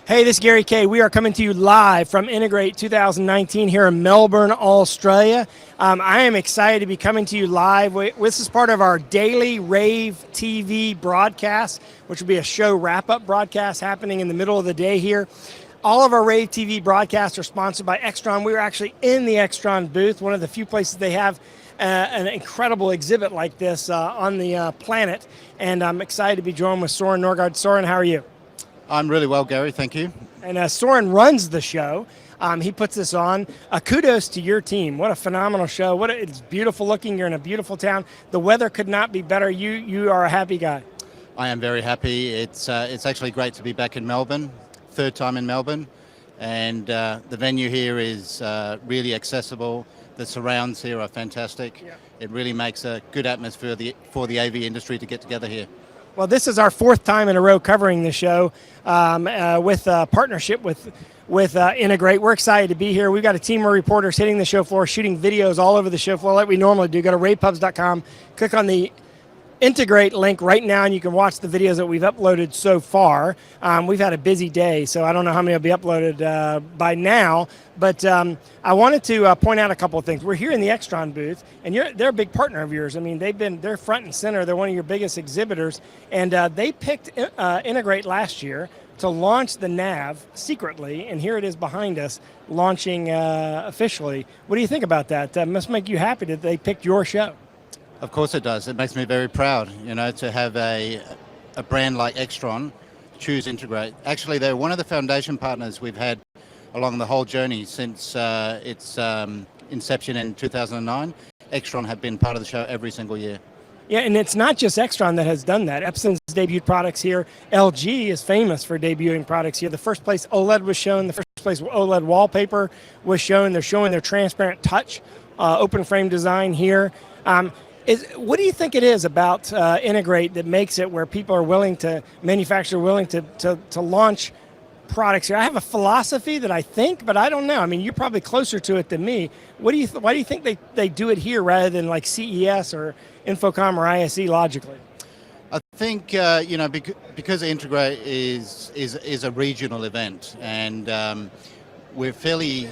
Hey, this is Gary Kay. We are coming to you live from Integrate 2019 here in Melbourne, Australia. I am excited to be coming to you live. This is part of our daily rAVe TV broadcast, which will be a show wrap-up broadcast happening in the middle of the day here. All of our rAVe TV broadcasts are sponsored by Extron. We were actually in the Extron booth, one of the few places they have an incredible exhibit like this on the planet. And I'm excited to be joined with Soren Norgaard. Soren, how are you? I'm really well, Gary. Thank you. And Soren runs the show. He puts this on. Kudos to your team. What a phenomenal show. It's beautiful looking. You're in a beautiful town. The weather could not be better. You are a happy guy. I am very happy. It's actually great to be back in Melbourne. Third time in Melbourne. And the venue here is really accessible. The surrounds here are fantastic. Yeah. It really makes a good atmosphere for the AV industry to get together here. Well, this is our fourth time in a row covering the show with a partnership with Integrate. We're excited to be here. We've got a team of reporters hitting the show floor, shooting videos all over the show floor like we normally do. Go to ravepubs.com, click on the Integrate link right now, and you can watch the videos that we've uploaded so far. We've had a busy day, so I don't know how many will be uploaded by now, but I wanted to point out a couple of things. We're here in the Extron booth, and they're a big partner of yours. I mean, they're front and center. They're one of your biggest exhibitors, and they picked Integrate last year to launch the rAVe secretly, and here it is behind us, launching officially. What do you think about that? Must make you happy that they picked your show. Of course it does. It makes me very proud, to have a brand like Extron choose Integrate. Actually, they're one of the foundation partners we've had along the whole journey since its inception in 2009. Extron have been part of the show every single year. Yeah, and it's not just Extron that has done that. Epson's debuted products here. LG is famous for debuting products here. The first place OLED was shown. The first place OLED wallpaper was shown. They're showing their transparent touch, open frame design here. What do you think it is about Integrate that makes it where people are willing to, manufacturers are willing to launch products here? I have a philosophy that I think, but I don't know. I mean, you're probably closer to it than me. Why do you think they do it here rather than like CES or Infocom or ISE logically? I think, because Integrate is a regional event, and we're fairly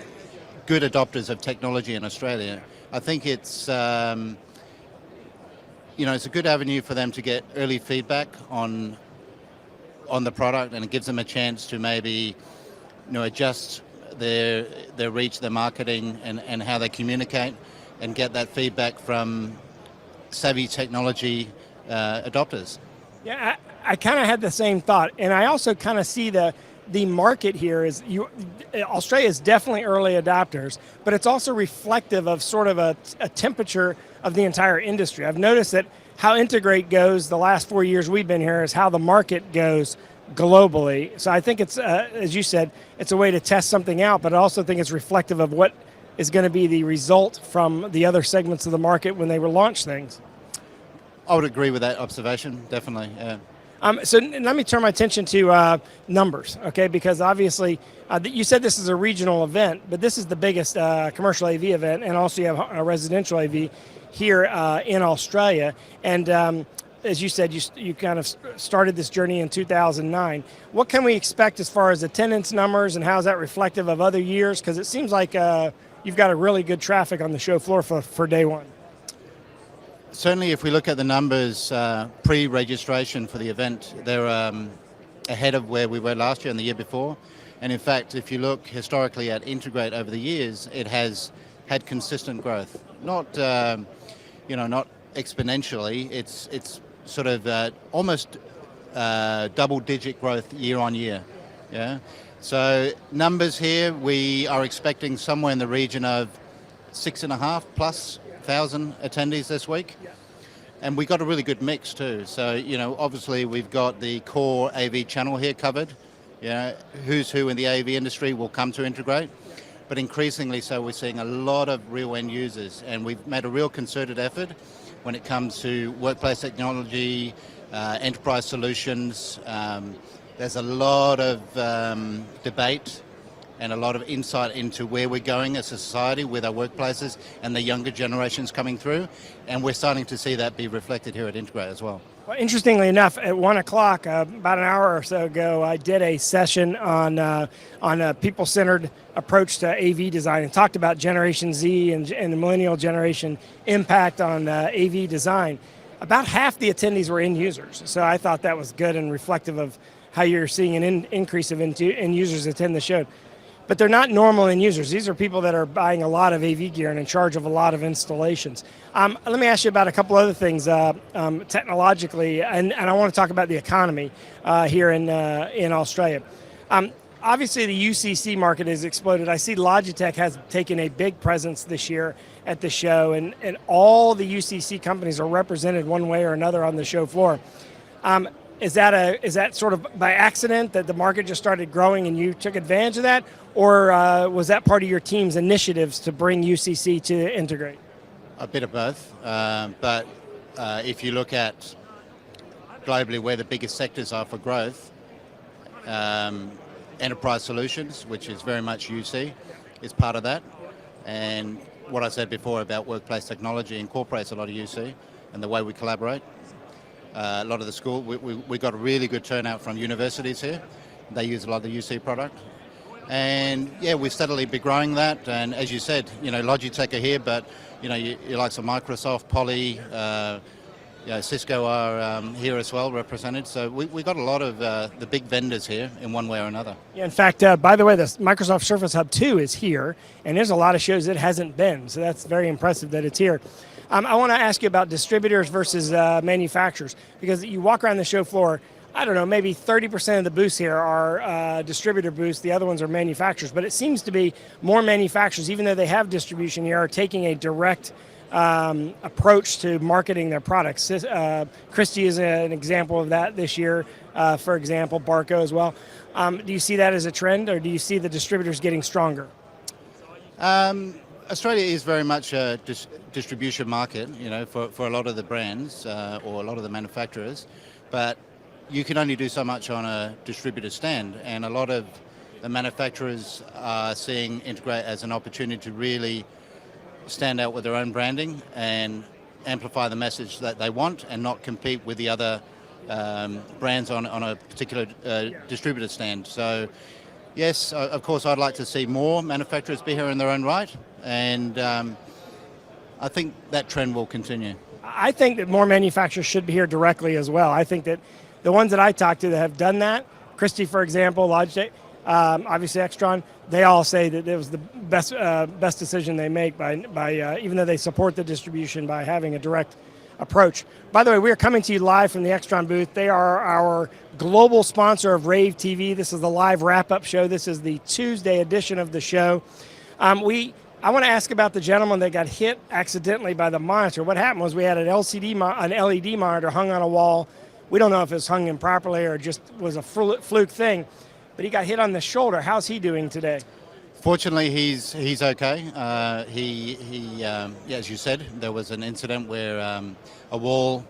good adopters of technology in Australia. I think it's it's a good avenue for them to get early feedback on the product, and it gives them a chance to maybe adjust their reach, their marketing, and how they communicate, and get that feedback from savvy technology adopters. Yeah, I kind of had the same thought, and I also kind of see the market here is Australia is definitely early adopters, but it's also reflective of sort of a temperature of the entire industry. I've noticed that how Integrate goes the last 4 years we've been here is how the market goes globally. So I think it's, as you said, it's a way to test something out, but I also think it's reflective of what is going to be the result from the other segments of the market when they launch things. I would agree with that observation, definitely, yeah. So let me turn my attention to numbers, okay? Because obviously, you said this is a regional event, but this is the biggest commercial AV event, and also you have a residential AV here in Australia. And as you said, you kind of started this journey in 2009. What can we expect as far as attendance numbers, and how is that reflective of other years? Because it seems like you've got a really good traffic on the show floor for day one. Certainly, if we look at the numbers pre-registration for the event, they're ahead of where we were last year and the year before. And in fact, if you look historically at Integrate over the years, it has had consistent growth. Not, not exponentially. It's sort of almost double-digit growth year on year. Yeah. So numbers here, we are expecting somewhere in the region of 6,500+ attendees this week. Yeah. And we got a really good mix too. So, obviously we've got the core AV channel here covered. Who's who in the AV industry will come to Integrate. But increasingly so, we're seeing a lot of real end users, and we've made a real concerted effort when it comes to workplace technology, enterprise solutions. There's a lot of debate and a lot of insight into where we're going as a society with our workplaces and the younger generations coming through. And we're starting to see that be reflected here at Integrate as well. Well, interestingly enough, at 1 o'clock, about an hour or so ago, I did a session on a people-centered approach to AV design and talked about Generation Z and the millennial generation impact on AV design. About half the attendees were end users, so I thought that was good and reflective of how you're seeing an increase of end users attend the show. But they're not normal end users. These are people that are buying a lot of AV gear and in charge of a lot of installations. Let me ask you about a couple other things technologically, and I want to talk about the economy here in Australia. Obviously, the UCC market has exploded. I see Logitech has taken a big presence this year at the show, and all the UCC companies are represented one way or another on the show floor. Is that sort of by accident that the market just started growing and you took advantage of that, or was that part of your team's initiatives to bring UCC to Integrate? A bit of both, but if you look at globally where the biggest sectors are for growth, enterprise solutions, which is very much UC, is part of that. And what I said before about workplace technology incorporates a lot of UC and the way we collaborate. A lot of the school, we got a really good turnout from universities here. They use a lot of the UC product. And yeah, we've steadily been growing that. And as you said, Logitech are here, but you like some Microsoft, Poly, Cisco are here as well, represented. So we got a lot of the big vendors here in one way or another. Yeah, in fact, by the way, the Microsoft Surface Hub 2 is here, and there's a lot of shows it hasn't been. So that's very impressive that it's here. I want to ask you about distributors versus manufacturers, because you walk around the show floor, I don't know, maybe 30% of the booths here are distributor booths, the other ones are manufacturers, but it seems to be more manufacturers, even though they have distribution here, are taking a direct approach to marketing their products. Christie is an example of that this year, for example, Barco as well. Do you see that as a trend, or do you see the distributors getting stronger? Australia is very much a distribution market, for a lot of the brands or a lot of the manufacturers, but you can only do so much on a distributor stand, and a lot of the manufacturers are seeing Integrate as an opportunity to really stand out with their own branding and amplify the message that they want and not compete with the other brands on a particular distributor stand. So yes, of course, I'd like to see more manufacturers be here in their own right, and I think that trend will continue. I think that more manufacturers should be here directly as well. I think that the ones that I talked to that have done that, Christie, for example, Logitech, obviously Extron, they all say that it was the best decision they make by even though they support the distribution, by having a direct approach. By the way, we are coming to you live from the Extron booth. They are our global sponsor of rAVe TV. This is the live wrap-up show. This is the Tuesday edition of the show. I want to ask about the gentleman that got hit accidentally by the monitor. What happened was we had an LED monitor hung on a wall. We don't know if it was hung improperly or just was a fluke thing, but he got hit on the shoulder. How's he doing today? Fortunately, he's okay. As you said, there was an incident where a wall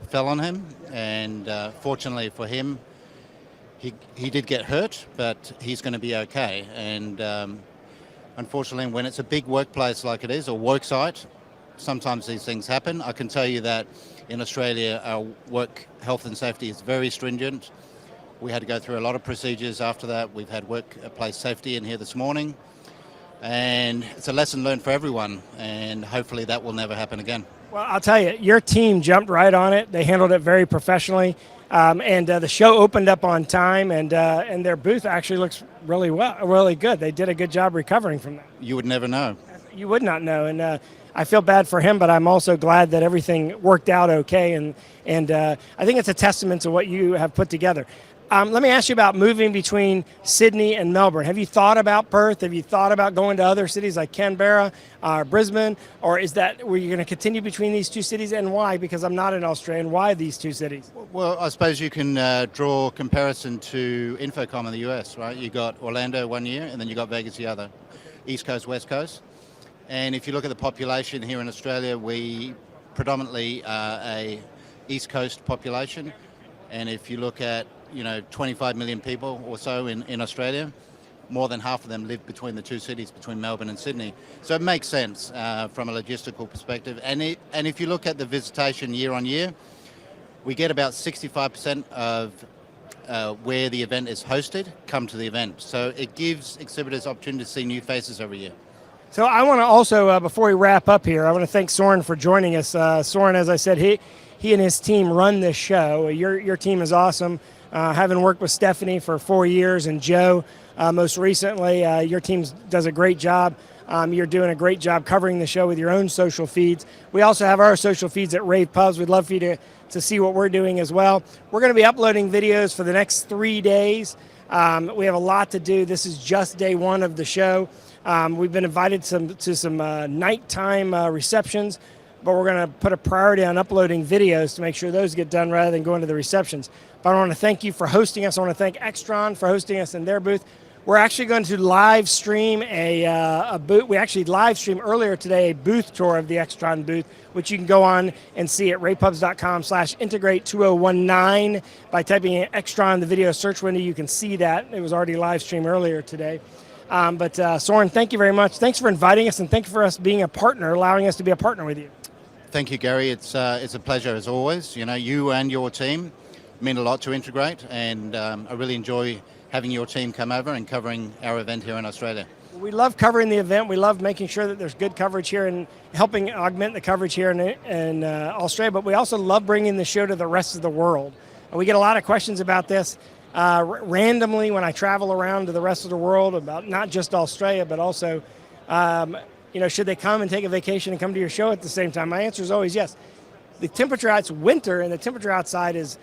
fell on him, and fortunately for him, he did get hurt, but he's going to be okay. And unfortunately, when it's a big workplace like it is, or work site, sometimes these things happen. I can tell you that in Australia, our work health and safety is very stringent. We had to go through a lot of procedures after that. We've had workplace safety in here this morning, and it's a lesson learned for everyone, and hopefully that will never happen again. Well, I'll tell you, your team jumped right on it. They handled it very professionally, and the show opened up on time, and their booth actually looks really good. They did a good job recovering from that. You would never know. You would not know, and I feel bad for him, but I'm also glad that everything worked out okay, and I think it's a testament to what you have put together. Let me ask you about moving between Sydney and Melbourne. Have you thought about Perth? Have you thought about going to other cities like Canberra, Brisbane, or were you going to continue between these two cities, and why? Because I'm not an Australian. Why these two cities? Well, I suppose you can draw comparison to Infocom in the US, right? You got Orlando 1 year, and then you got Vegas the other, East Coast, West Coast. And if you look at the population here in Australia, we predominantly are a East Coast population. And if you look at 25 million people or so in Australia, more than half of them live between the two cities, between Melbourne and Sydney. So it makes sense from a logistical perspective. And if you look at the visitation year on year, we get about 65% of where the event is hosted come to the event. So it gives exhibitors opportunity to see new faces every year. So I want to also, before we wrap up here, I want to thank Soren for joining us. Soren, as I said, he and his team run this show. Your team is awesome. Having worked with Stephanie for 4 years and Joe most recently, your team does a great job. You're doing a great job covering the show with your own social feeds. We also have our social feeds at rAVe Pubs. We'd love for you to see what we're doing as well. We're going to be uploading videos for the next 3 days. We have a lot to do. This is just day one of the show. We've been invited to some nighttime receptions, but we're going to put a priority on uploading videos to make sure those get done rather than going to the receptions. But I want to thank you for hosting us. I want to thank Extron for hosting us in their booth. We're actually going to live stream a booth. We actually live streamed earlier today a booth tour of the Extron booth, which you can go on and see at ravepubs.com/integrate2019 by typing in Extron in the video search window. You can see that. It was already live streamed earlier today. But Soren, thank you very much. Thanks for inviting us, and thank you for us being a partner, allowing us to be a partner with you. Thank you, Gary. It's a pleasure as always. You know, you and your team mean a lot to Integrate, and I really enjoy having your team come over and covering our event here in Australia. We love covering the event. We love making sure that there's good coverage here and helping augment the coverage here in Australia, but we also love bringing the show to the rest of the world. We get a lot of questions about this randomly when I travel around to the rest of the world about not just Australia, but also, should they come and take a vacation and come to your show at the same time? My answer is always yes. The temperature, it's winter, and the temperature outside is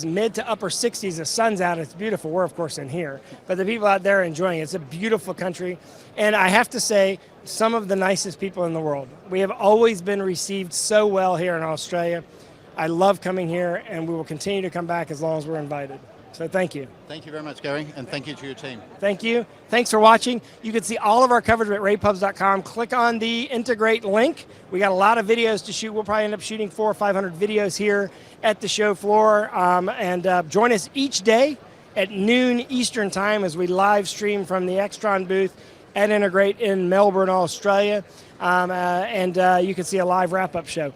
mid to upper 60s. The sun's out. It's beautiful. We're, of course, in here. But the people out there are enjoying it. It's a beautiful country. And I have to say, some of the nicest people in the world. We have always been received so well here in Australia. I love coming here, and we will continue to come back as long as we're invited. So thank you. Thank you very much, Gary, and thank you to your team. Thank you. Thanks for watching. You can see all of our coverage at ravepubs.com. Click on the Integrate link. We got a lot of videos to shoot. We'll probably end up shooting 400 or 500 videos here at the show floor. And join us each day at noon Eastern time as we live stream from the Extron booth at Integrate in Melbourne, Australia. And you can see a live wrap-up show.